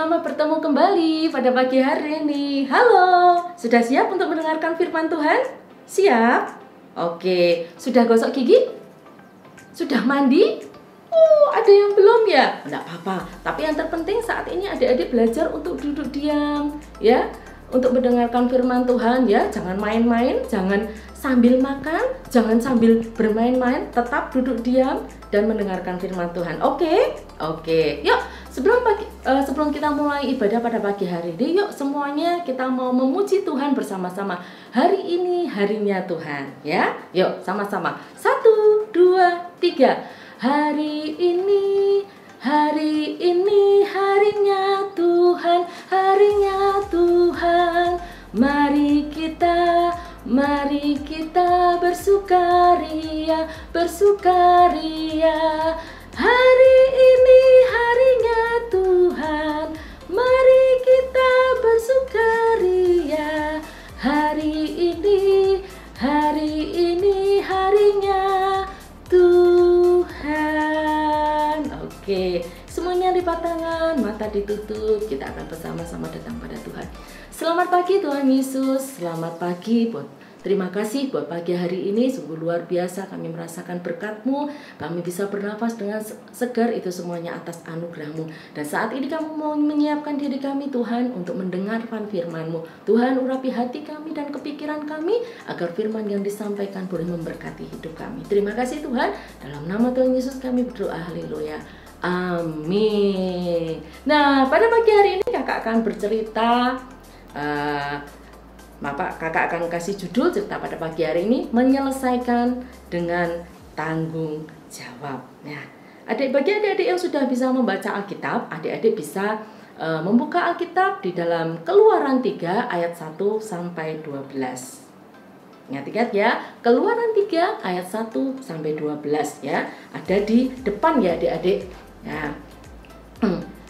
selamat bertemu kembali pada pagi hari ini. Halo, sudah siap untuk mendengarkan firman Tuhan? Siap? Oke, sudah gosok gigi? Sudah mandi? Ada yang belum ya? Enggak apa-apa, tapi yang terpenting saat ini adik-adik belajar untuk duduk diam, ya. Untuk mendengarkan firman Tuhan, ya. Jangan main-main, jangan sambil makan, jangan sambil bermain-main, tetap duduk diam dan mendengarkan firman Tuhan. Oke? Oke. Yuk, sebelum kita mulai ibadah pada pagi hari ini, yuk semuanya kita mau memuji Tuhan bersama-sama. Hari ini harinya Tuhan, ya. Yuk, sama-sama. 1, 2, 3. Hari ini harinya Tuhan, harinya Tuhan. Mari kita bersukaria, bersukaria. Hari ini harinya Tuhan, mari kita bersukaria. Hari ini harinya Tuhan. Oke, semuanya lipat tangan, mata ditutup. Kita akan bersama-sama datang pada Tuhan. Selamat pagi Tuhan Yesus, selamat pagi terima kasih buat pagi hari ini, sungguh luar biasa kami merasakan berkat-Mu. Kami bisa bernafas dengan segar, itu semuanya atas anugerah-Mu. Dan saat ini kami mau menyiapkan diri kami Tuhan untuk mendengarkan firman-Mu. Tuhan, urapi hati kami dan kepikiran kami agar firman yang disampaikan boleh memberkati hidup kami. Terima kasih Tuhan, dalam nama Tuhan Yesus kami berdoa, haleluya. Amin. Nah, pada pagi hari ini kakak akan bercerita. Kakak akan kasih judul cerita pada pagi hari ini, menyelesaikan dengan tanggung jawab. Nah, bagi adik-adik yang sudah bisa membaca Alkitab, adik-adik bisa membuka Alkitab di dalam Keluaran 3 ayat 1 sampai 12. Ingat ya, Keluaran 3 ayat 1 sampai 12 ya. Ada di depan ya adik-adik. Ya.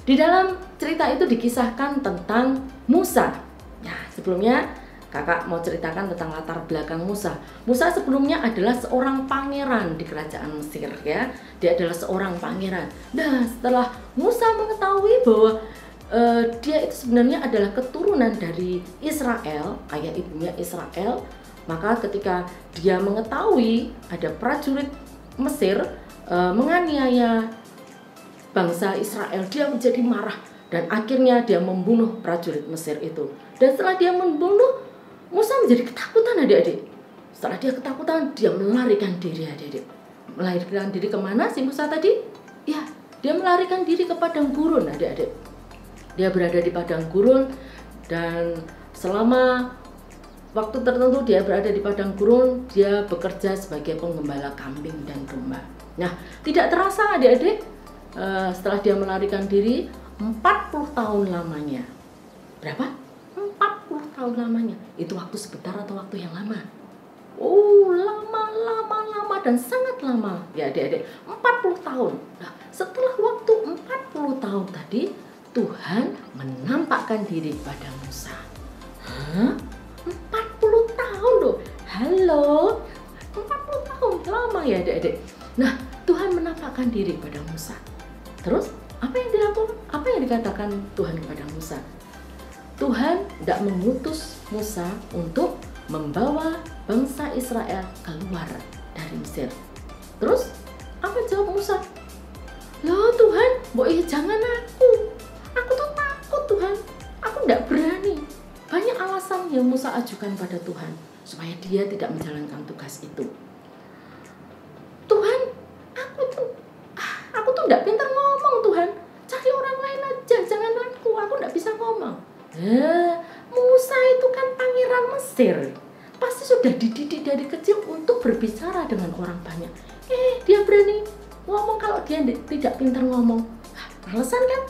Di dalam cerita itu dikisahkan tentang Musa. Nah, sebelumnya kakak mau ceritakan tentang latar belakang Musa. Musa sebelumnya adalah seorang pangeran di kerajaan Mesir ya. Dia adalah seorang pangeran. Nah, setelah Musa mengetahui bahwa dia itu sebenarnya adalah keturunan dari Israel, ayah ibunya Israel, maka ketika dia mengetahui ada prajurit Mesir menganiaya bangsa Israel, dia menjadi marah dan akhirnya dia membunuh prajurit Mesir itu. Dan setelah dia membunuh, Musa menjadi ketakutan adik-adik. Setelah dia ketakutan, dia melarikan diri adik-adik. Melarikan diri kemana si Musa tadi? Ya, dia melarikan diri ke padang gurun adik-adik. Dia berada di padang gurun dan selama waktu tertentu dia berada di padang gurun, dia bekerja sebagai penggembala kambing dan domba. Nah, tidak terasa adik-adik, setelah dia melarikan diri, 40 tahun lamanya. Berapa? 40 tahun lamanya. Itu waktu sebentar atau waktu yang lama? Lama dan sangat lama. Ya adik-adik, 40 tahun. Nah, setelah waktu 40 tahun tadi, Tuhan menampakkan diri pada Musa. 40 tahun loh. Halo. 40 tahun, lama ya adik-adik. Nah, Tuhan menampakkan diri pada Musa. Terus apa yang dilakukan? Apa yang dikatakan Tuhan kepada Musa? Tuhan tidak mengutus Musa untuk membawa bangsa Israel keluar dari Mesir. Terus apa jawab Musa? Loh Tuhan, jangan aku tuh takut Tuhan, aku tidak berani. Banyak alasan yang Musa ajukan pada Tuhan supaya dia tidak menjalankan tugas itu. Tuhan, aku tuh tidak pintar ngomong Tuhan. Cari orang lain aja, jangan aku tidak bisa ngomong. Musa itu kan pangeran Mesir, pasti sudah dididik dari kecil untuk berbicara dengan orang banyak. Dia berani ngomong kalau dia tidak pintar ngomong. Alasan kan?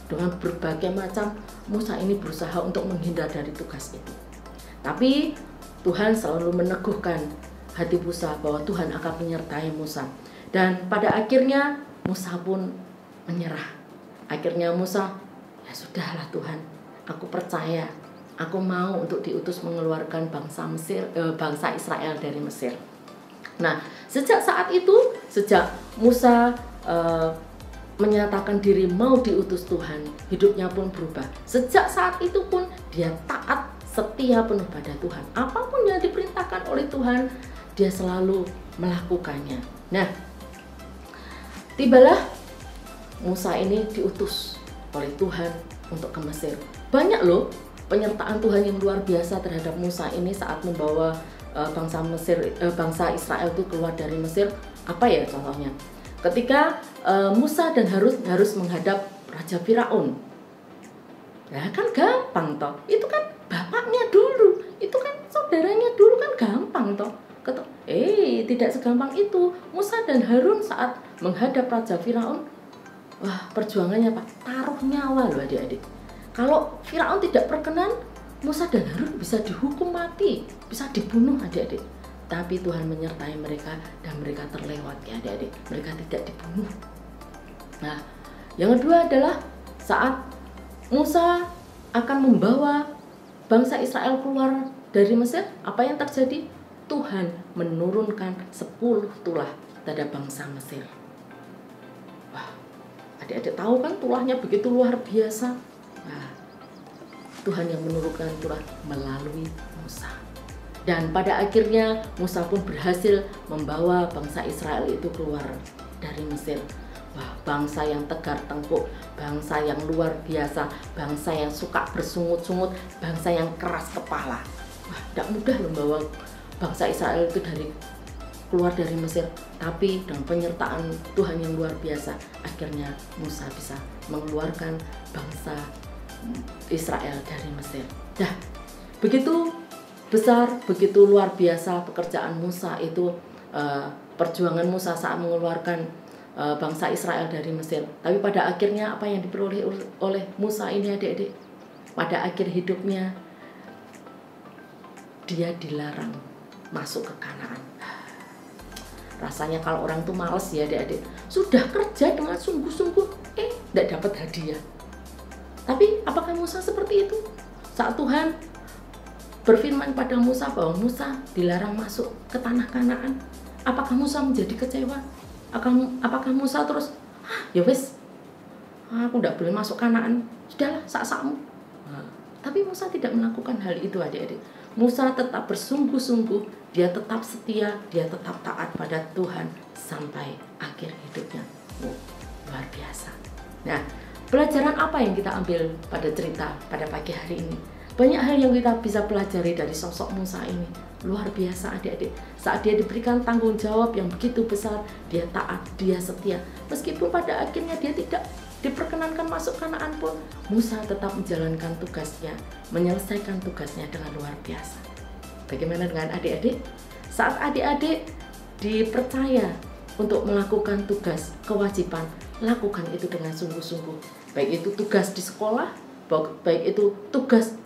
Dengan berbagai macam Musa ini berusaha untuk menghindar dari tugas itu. Tapi Tuhan selalu meneguhkan hati Musa bahwa Tuhan akan menyertai Musa. Dan pada akhirnya Musa pun menyerah. Akhirnya Musa, ya sudahlah Tuhan, aku percaya, aku mau untuk diutus mengeluarkan bangsa Israel dari Mesir. Nah, sejak saat itu, sejak Musa menyatakan diri mau diutus Tuhan, hidupnya pun berubah. Sejak saat itu pun dia taat, setia penuh pada Tuhan. Apapun yang diperintahkan oleh Tuhan, dia selalu melakukannya. Nah, tibalah Musa ini diutus oleh Tuhan untuk ke Mesir. Banyak loh penyertaan Tuhan yang luar biasa terhadap Musa ini saat membawa bangsa Israel itu keluar dari Mesir. Apa ya contohnya? Ketika Musa dan Harun harus menghadap Raja Firaun. Nah kan gampang toh. Itu kan bapaknya dulu. Itu kan saudaranya dulu, kan gampang toh. Tidak segampang itu. Musa dan Harun saat menghadap Raja Firaun, wah perjuangannya Pak, taruh nyawa loh adik-adik. Kalau Firaun tidak berkenan, Musa dan Harun bisa dihukum mati, bisa dibunuh adik-adik. Tapi Tuhan menyertai mereka dan mereka terlewat ya adik-adik. Mereka tidak dibunuh. Nah, yang kedua adalah saat Musa akan membawa bangsa Israel keluar dari Mesir, apa yang terjadi? Tuhan menurunkan 10 tulah pada bangsa Mesir. Wah, adik-adik tahu kan tulahnya begitu luar biasa. Nah, Tuhan yang menurunkan tulah melalui Musa. Dan pada akhirnya Musa pun berhasil membawa bangsa Israel itu keluar dari Mesir. Wah, bangsa yang tegar tengkuk, bangsa yang luar biasa, bangsa yang suka bersungut-sungut, bangsa yang keras kepala. Wah, tidak mudah membawa bangsa Israel itu keluar dari Mesir. Tapi dengan penyertaan Tuhan yang luar biasa, akhirnya Musa bisa mengeluarkan bangsa Israel dari Mesir. Dah, begitu besar, begitu luar biasa pekerjaan Musa itu, perjuangan Musa saat mengeluarkan bangsa Israel dari Mesir. Tapi pada akhirnya apa yang diperoleh oleh Musa ini adik-adik? Pada akhir hidupnya dia dilarang masuk ke Kanaan. Rasanya kalau orang tuh males ya adik-adik. Sudah kerja dengan sungguh-sungguh, tidak dapat hadiah. Tapi apakah Musa seperti itu? Saat Tuhan berfirman pada Musa bahwa Musa dilarang masuk ke tanah Kanaan, apakah Musa menjadi kecewa? Apakah Musa terus, ya wes, aku tidak boleh masuk Kanaan, sudahlah sak-sakmu. Tapi Musa tidak melakukan hal itu adik-adik. Musa tetap bersungguh-sungguh, dia tetap setia, dia tetap taat pada Tuhan sampai akhir hidupnya. Luar biasa. Nah, pelajaran apa yang kita ambil pada cerita pada pagi hari ini? Banyak hal yang kita bisa pelajari dari sosok Musa ini. Luar biasa adik-adik. Saat dia diberikan tanggung jawab yang begitu besar, dia taat, dia setia. Meskipun pada akhirnya dia tidak diperkenankan masuk Kanaan pun, Musa tetap menjalankan tugasnya, menyelesaikan tugasnya dengan luar biasa. Bagaimana dengan adik-adik? Saat adik-adik dipercaya untuk melakukan tugas, kewajiban, lakukan itu dengan sungguh-sungguh. Baik itu tugas di sekolah, baik itu tugas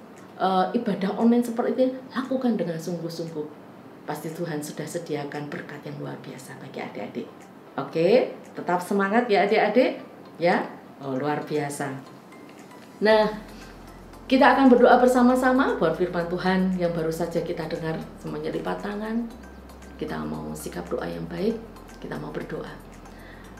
ibadah online seperti ini, lakukan dengan sungguh-sungguh. Pasti Tuhan sudah sediakan berkat yang luar biasa bagi adik-adik. Oke, tetap semangat ya adik-adik, ya. Luar biasa. Nah, kita akan berdoa bersama-sama buat firman Tuhan yang baru saja kita dengar. Semuanya lipat tangan. Kita mau sikap doa yang baik. Kita mau berdoa.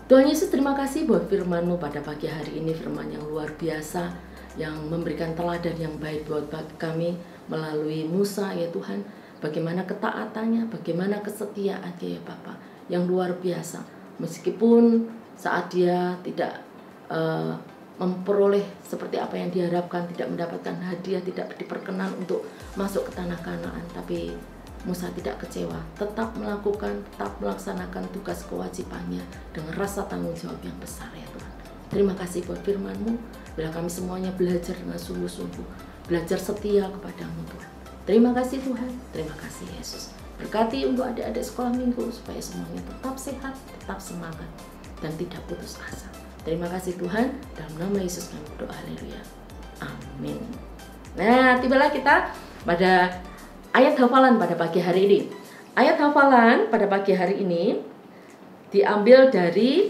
Tuhan Yesus, terima kasih buat firman-Mu pada pagi hari ini, firman yang luar biasa, yang memberikan teladan yang baik buat kami melalui Musa ya Tuhan. Bagaimana ketaatannya, bagaimana kesetiaannya ya Bapa, yang luar biasa. Meskipun saat dia tidak memperoleh seperti apa yang diharapkan, tidak mendapatkan hadiah, tidak diperkenan untuk masuk ke tanah Kanaan, tapi Musa tidak kecewa, tetap melakukan, tetap melaksanakan tugas kewajibannya dengan rasa tanggung jawab yang besar ya Tuhan. Terima kasih buat firman-Mu, bila kami semuanya belajar dengan sungguh-sungguh, belajar setia kepadamu Tuhan. Terima kasih Tuhan, terima kasih Yesus. Berkati untuk adik-adik sekolah minggu supaya semuanya tetap sehat, tetap semangat, dan tidak putus asa. Terima kasih Tuhan, dalam nama Yesus kami berdoa, haleluya, amin. Nah, tibalah kita pada ayat hafalan pada pagi hari ini. Ayat hafalan pada pagi hari ini diambil dari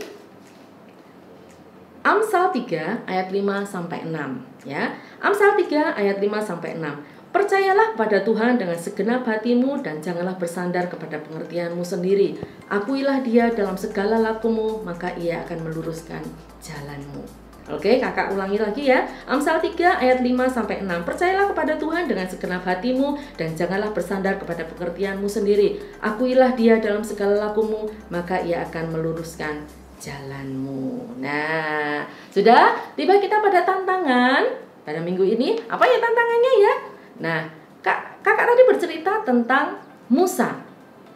Amsal 3 ayat 5 sampai 6 ya. Amsal 3 ayat 5 sampai 6. Percayalah pada Tuhan dengan segenap hatimu dan janganlah bersandar kepada pengertianmu sendiri. Akuilah Dia dalam segala lakumu, maka Ia akan meluruskan jalanmu. Oke, kakak ulangi lagi ya. Amsal 3 ayat 5-6. Percayalah kepada Tuhan dengan segenap hatimu dan janganlah bersandar kepada pengertianmu sendiri. Akuilah Dia dalam segala lakumu, maka Ia akan meluruskan jalanmu. Nah, sudah tiba kita pada tantangan pada minggu ini. Apa ya tantangannya ya? Nah, kakak tadi bercerita tentang Musa.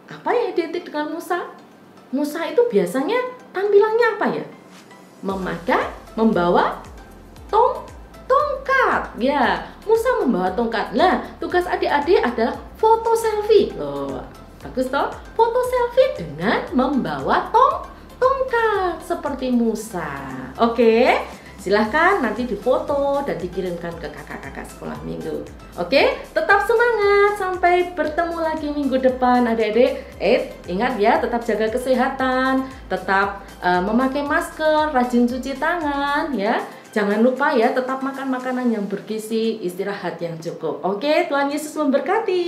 Apa yang identik dengan Musa? Musa itu biasanya tampilannya apa ya? Membawa tongkat. Ya, Musa membawa tongkat. Nah, tugas adik-adik adalah foto selfie. Loh, bagus toh? Foto selfie dengan membawa tongkat seperti Musa. Oke? Silahkan nanti difoto dan dikirimkan ke kakak-kakak sekolah minggu. Oke, tetap semangat. Sampai bertemu lagi minggu depan adik-adik. Ingat ya, tetap jaga kesehatan, tetap memakai masker, rajin cuci tangan ya. Jangan lupa ya, tetap makan makanan yang bergizi, istirahat yang cukup. Oke, Tuhan Yesus memberkati.